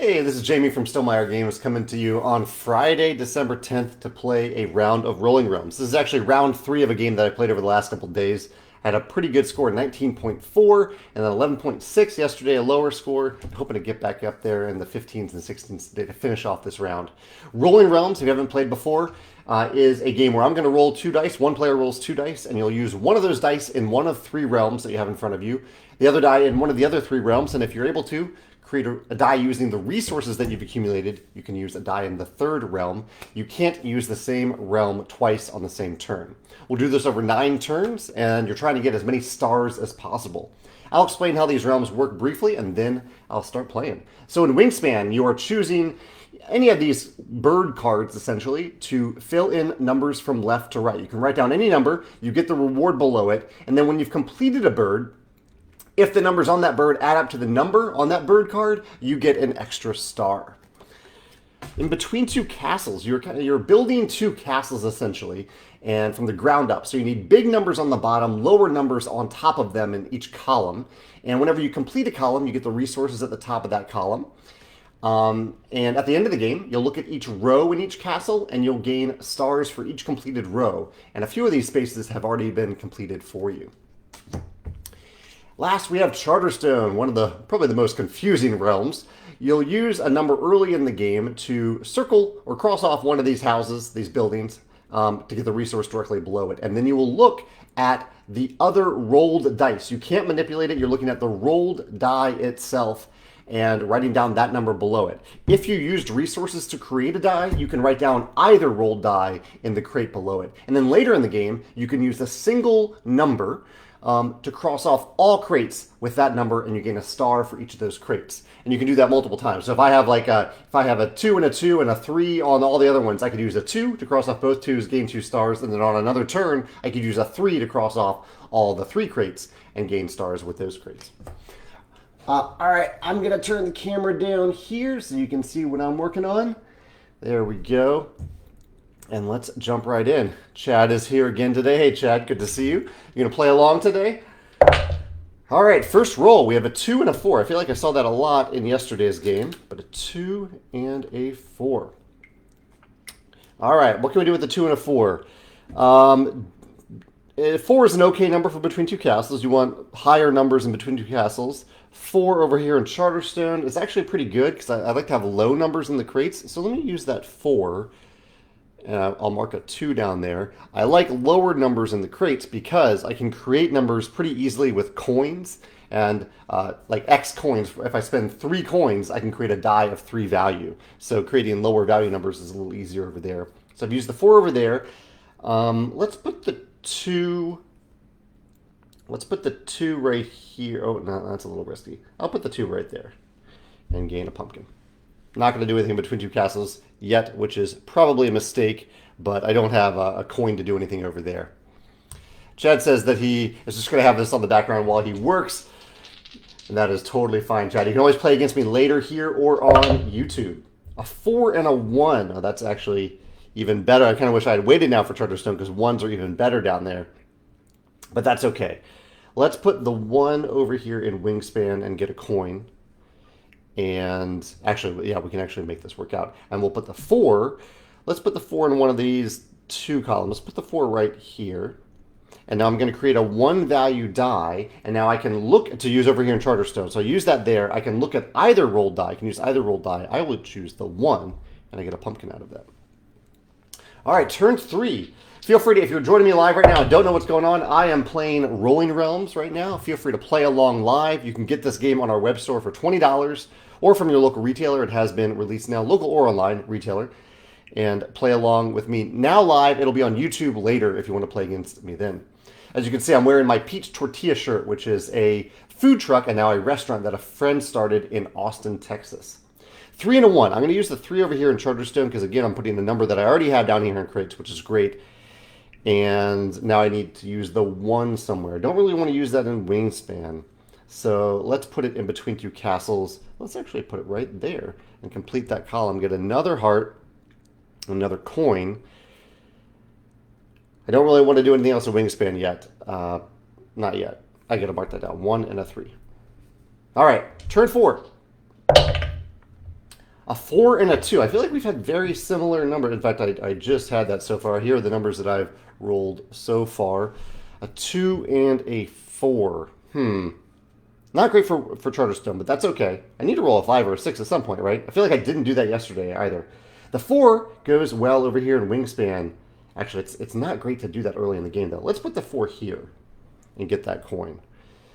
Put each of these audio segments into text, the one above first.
Hey, this is Jamey from Stegmaier Games coming to you on Friday, December 10th to play a round of Rolling Realms. This is actually round 3 of a game that I played over the last couple of days. I had a pretty good score, 19.4, and then 11.6 yesterday, a lower score. Hoping to get back up there in the 15s and 16s today to finish off this round. Rolling Realms, if you haven't played before, is a game where I'm going to roll 2 dice. One player rolls 2 dice, and you'll use one of those dice in one of 3 realms that you have in front of you, the other die in one of the other 3 realms, and if you're able to, create a die using the resources that you've accumulated. You can use a die in the 3rd realm. You can't use the same realm twice on the same turn. We'll do this over 9 turns, and you're trying to get as many stars as possible. I'll explain how these realms work briefly, and then I'll start playing. So in Wingspan, you are choosing any of these bird cards, essentially, to fill in numbers from left to right. You can write down any number, you get the reward below it, and then when you've completed a bird, if the numbers on that bird add up to the number on that bird card, you get an extra star. In between 2 castles, you're building 2 castles essentially, and from the ground up. So you need big numbers on the bottom, lower numbers on top of them in each column. And whenever you complete a column, you get the resources at the top of that column. And at the end of the game, you'll look at each row in each castle, and you'll gain stars for each completed row. And a few of these spaces have already been completed for you. Last, we have Charterstone, one of probably the most confusing realms. You'll use a number early in the game to circle or cross off one of these houses, these buildings, to get the resource directly below it. And then you will look at the other rolled dice. You can't manipulate it. You're looking at the rolled die itself and writing down that number below it. If you used resources to create a die, you can write down either rolled die in the crate below it. And then later in the game, you can use a single number to cross off all crates with that number, and you gain a star for each of those crates. And you can do that multiple times. So if I have a 2 and a 2 and a 3 on all the other ones, I could use a 2 to cross off both 2s, gain 2 stars, and then on another turn, I could use a 3 to cross off all the 3 crates and gain stars with those crates. All right, I'm gonna turn the camera down here so you can see what I'm working on. There we go. And let's jump right in. Chad is here again today. Hey, Chad, good to see you. You gonna play along today? All right, first roll. We have a 2 and a 4. I feel like I saw that a lot in yesterday's game, but a 2 and a 4. All right, what can we do with the 2 and a 4? 4 is an okay number for between 2 castles. You want higher numbers in between 2 castles. 4 over here in Charterstone is actually pretty good because I like to have low numbers in the crates. So let me use that 4. I'll mark a 2 down there. I like lower numbers in the crates because I can create numbers pretty easily with coins. And like X coins, if I spend 3 coins, I can create a die of 3 value. So creating lower value numbers is a little easier over there. So I've used the 4 over there. Let's put the 2... Let's put the 2 right here. Oh, no, that's a little risky. I'll put the 2 right there and gain a pumpkin. Not going to do anything between 2 castles yet, which is probably a mistake, but I don't have a coin to do anything over there. Chad says that he is just going to have this on the background while he works, and that is totally fine, Chad. You can always play against me later here or on YouTube. A 4 and a 1. Oh, that's actually even better. I kind of wish I had waited now for Charterstone because 1s are even better down there, but that's okay. Let's put the 1 over here in Wingspan and get a coin. And actually, yeah, we can actually make this work out. And we'll put the 4. Let's put the 4 in one of these 2 columns. Let's put the 4 right here. And now I'm going to create a 1 value die. And now I can look to use over here in Charterstone. So I use that there. I can look at either rolled die. I can use either rolled die. I will choose the 1, and I get a pumpkin out of that. All right, turn 3. Feel free to, if you're joining me live right now and don't know what's going on, I am playing Rolling Realms right now. Feel free to play along live. You can get this game on our web store for $20 or from your local retailer. It has been released now, local or online retailer. And play along with me now live. It'll be on YouTube later if you want to play against me then. As you can see, I'm wearing my Peach Tortilla shirt, which is a food truck and now a restaurant that a friend started in Austin, Texas. 3 and a 1. I'm going to use the 3 over here in Charterstone because, again, I'm putting the number that I already have down here in crates, which is great. And now I need to use the 1 somewhere. I don't really want to use that in Wingspan. So let's put it in between 2 castles. Let's actually put it right there and complete that column. Get another heart, another coin. I don't really want to do anything else in Wingspan yet. Not yet. I got to mark that down. 1 and a 3. All right, turn 4. A 4 and a 2. I feel like we've had very similar numbers. In fact, I just had that so far. Here are the numbers that I've rolled so far. A 2 and a 4. Not great for Charterstone, but that's okay. I need to roll a 5 or a 6 at some point, right? I feel like I didn't do that yesterday either. The 4 goes well over here in Wingspan. Actually, it's not great to do that early in the game, though. Let's put the 4 here and get that coin.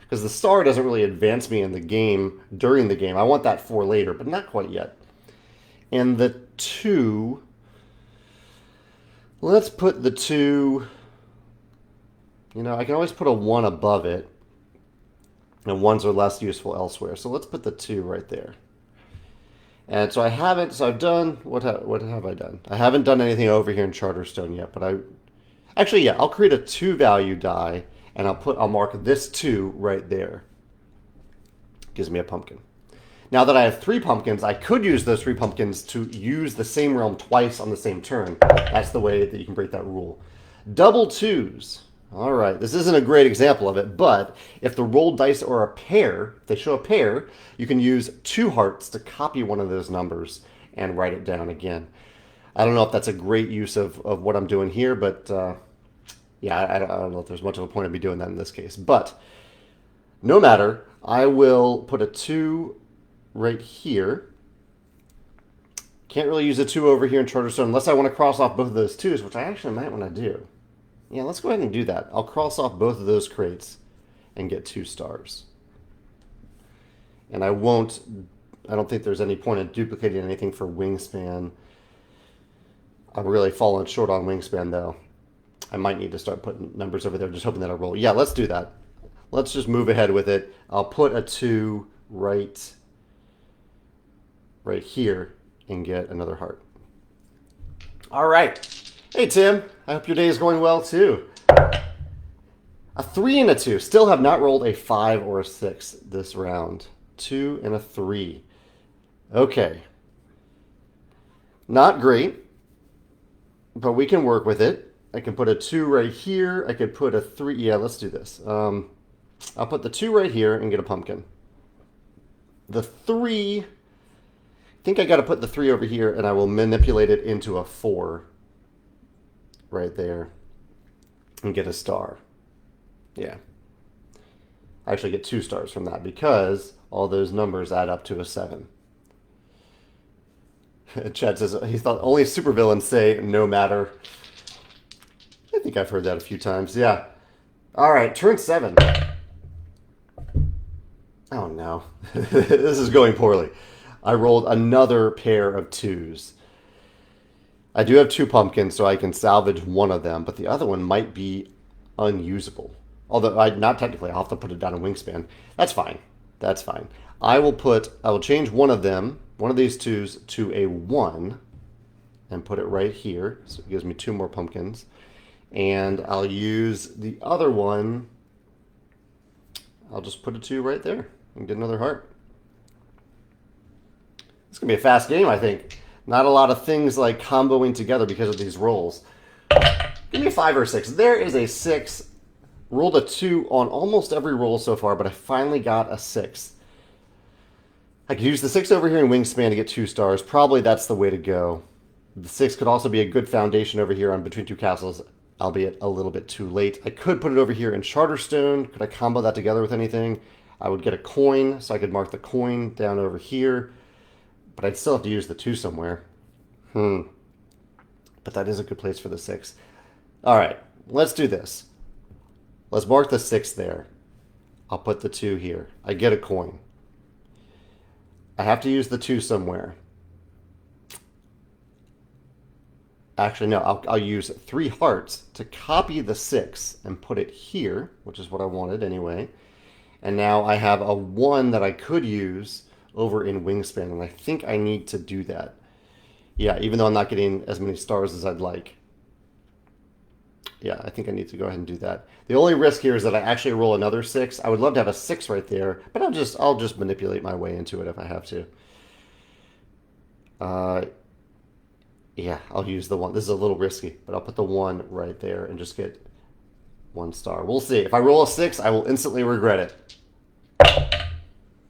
Because the star doesn't really advance me in the game during the game. I want that 4 later, but not quite yet. And the 2... Let's put the 2... You know, I can always put a 1 above it. And 1s are less useful elsewhere. So let's put the 2 right there. And so I've done, what have I done? I haven't done anything over here in Charterstone yet, but actually, yeah, I'll create a 2 value die, and I'll mark this 2 right there. Gives me a pumpkin. Now that I have 3 pumpkins, I could use those 3 pumpkins to use the same realm twice on the same turn. That's the way that you can break that rule. Double 2s. All right, this isn't a great example of it, but if the rolled dice are a pair, if they show a pair, you can use 2 hearts to copy one of those numbers and write it down again. I don't know if that's a great use of what I'm doing here, but yeah, I don't know if there's much of a point of me doing that in this case. But no matter, I will put a 2 right here. Can't really use a 2 over here in Charterstone unless I want to cross off both of those 2s, which I actually might want to do. Yeah, let's go ahead and do that. I'll cross off both of those crates and get 2 stars. And I don't think there's any point in duplicating anything for Wingspan. I'm really falling short on Wingspan, though. I might need to start putting numbers over there, just hoping that I roll. Yeah, let's do that. Let's just move ahead with it. I'll put a 2 right here and get another heart. All right. Hey, Tim. I hope your day is going well, too. A 3 and a 2. Still have not rolled a 5 or a 6 this round. 2 and a 3. Okay. Not great, but we can work with it. I can put a 2 right here. I could put a 3. Yeah, let's do this. I'll put the 2 right here and get a pumpkin. The 3... I think I got to put the 3 over here, and I will manipulate it into a 4 right there and get a star. Yeah. I actually get 2 stars from that because all those numbers add up to a 7. Chad says he thought only supervillains say no matter. I think I've heard that a few times. Yeah. All right, turn 7. Oh no. This is going poorly. I rolled another pair of 2s. I do have 2 pumpkins, so I can salvage one of them, but the other one might be unusable. Although, not technically, I'll have to put it down in Wingspan. That's fine. That's fine. I will change one of them, one of these 2s, to a 1, and put it right here. So it gives me 2 more pumpkins. And I'll use the other one, I'll just put a 2 right there and get another heart. It's going to be a fast game, I think. Not a lot of things like comboing together because of these rolls. Give me a 5 or a 6. There is a 6. Rolled a 2 on almost every roll so far, but I finally got a 6. I could use the 6 over here in Wingspan to get 2 stars. Probably that's the way to go. The 6 could also be a good foundation over here on Between Two Castles, albeit a little bit too late. I could put it over here in Charterstone. Could I combo that together with anything? I would get a coin, so I could mark the coin down over here. But I'd still have to use the 2 somewhere. But that is a good place for the 6. All right, let's do this. Let's mark the 6 there. I'll put the 2 here. I get a coin. I have to use the 2 somewhere. Actually, no, I'll use 3 hearts to copy the 6 and put it here, which is what I wanted anyway. And now I have a 1 that I could use over in Wingspan, and I think I need to do that. Yeah, even though I'm not getting as many stars as I'd like. Yeah, I think I need to go ahead and do that. The only risk here is that I actually roll another 6. I would love to have a 6 right there, but I'll just manipulate my way into it if I have to. Yeah, I'll use the 1. This is a little risky, but I'll put the 1 right there and just get 1 star. We'll see. If I roll a 6, I will instantly regret it.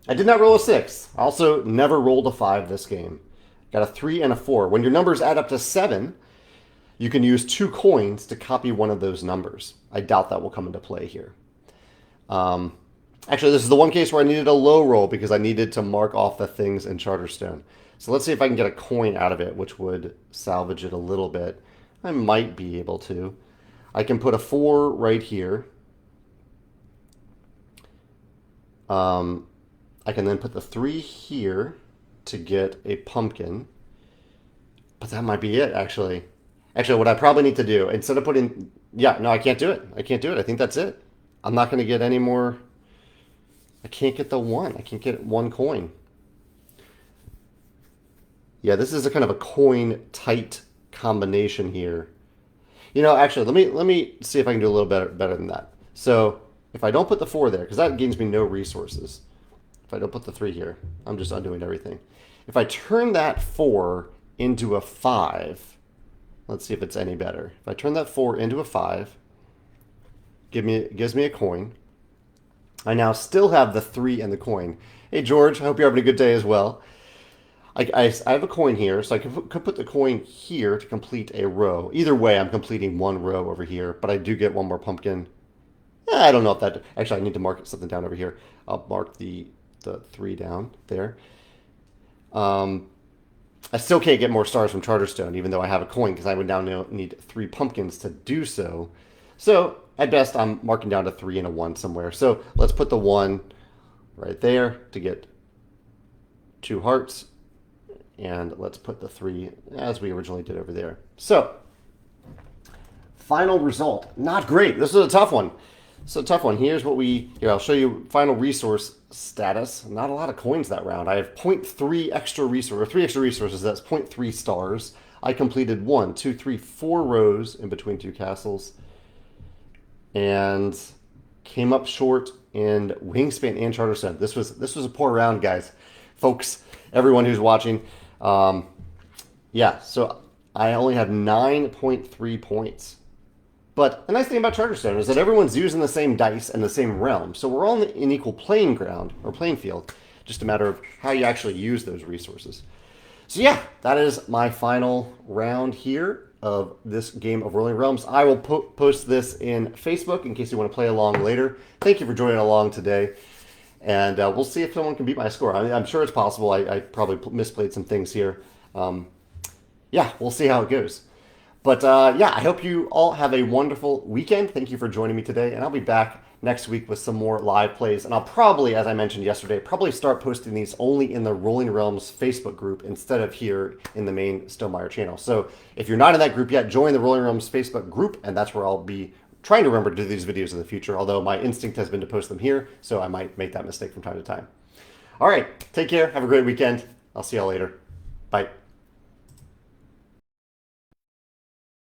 I did not roll a 6. I also never rolled a 5 this game. Got a 3 and a 4. When your numbers add up to 7, you can use 2 coins to copy one of those numbers. I doubt that will come into play here. Actually, this is the one case where I needed a low roll because I needed to mark off the things in Charterstone. So let's see if I can get a coin out of it, which would salvage it a little bit. I might be able to. I can put a 4 right here. I can then put the 3 here to get a pumpkin. But that might be it, actually. Actually, what I probably need to do, instead of putting... Yeah, no, I can't do it. I can't do it. I think that's it. I'm not going to get any more... I can't get the 1. I can't get 1 coin. Yeah, this is a kind of a coin-tight combination here. You know, actually, let me see if I can do a little better than that. So, if I don't put the 4 there, because that gains me no resources. If I don't put the 3 here, I'm just undoing everything. If I turn that 4 into a 5, let's see if it's any better. If I turn that 4 into a 5, gives me a coin. I now still have the 3 and the coin. Hey, George, I hope you're having a good day as well. I have a coin here, so I could put the coin here to complete a row. Either way, I'm completing 1 row over here, but I do get 1 more pumpkin. I don't know if that... Actually, I need to mark something down over here. I'll mark the 3 down there. I still can't get more stars from Charterstone, even though I have a coin, because I would now need 3 pumpkins to do so. So, at best, I'm marking down to 3 and a 1 somewhere. So, let's put the 1 right there to get 2 hearts. And let's put the 3 as we originally did over there. So, final result. Not great. This is a tough one. It's a tough one. Here's what here, I'll show you final resource status. Not a lot of coins that round. I have 0.3 extra resource, or 3 extra resources. That's 0.3 stars. I completed 1, 2, 3, 4 rows in between 2 castles. And came up short in Wingspan and Charterstone. This was a poor round, guys. Folks, everyone who's watching. Yeah, so I only have 9.3 points. But the nice thing about Charterstone is that everyone's using the same dice and the same realm. So we're all in equal playing ground, or playing field. Just a matter of how you actually use those resources. So yeah, that is my final round here of this game of Rolling Realms. I will post this in Facebook in case you want to play along later. Thank you for joining along today. And we'll see if someone can beat my score. I mean, I'm sure it's possible. I probably misplayed some things here. Yeah, we'll see how it goes. But yeah, I hope you all have a wonderful weekend. Thank you for joining me today. And I'll be back next week with some more live plays. And I'll probably, as I mentioned yesterday, probably start posting these only in the Rolling Realms Facebook group instead of here in the main Stegmaier channel. So if you're not in that group yet, join the Rolling Realms Facebook group. And that's where I'll be trying to remember to do these videos in the future, although my instinct has been to post them here, so I might make that mistake from time to time. All right, take care. Have a great weekend. I'll see y'all later. Bye.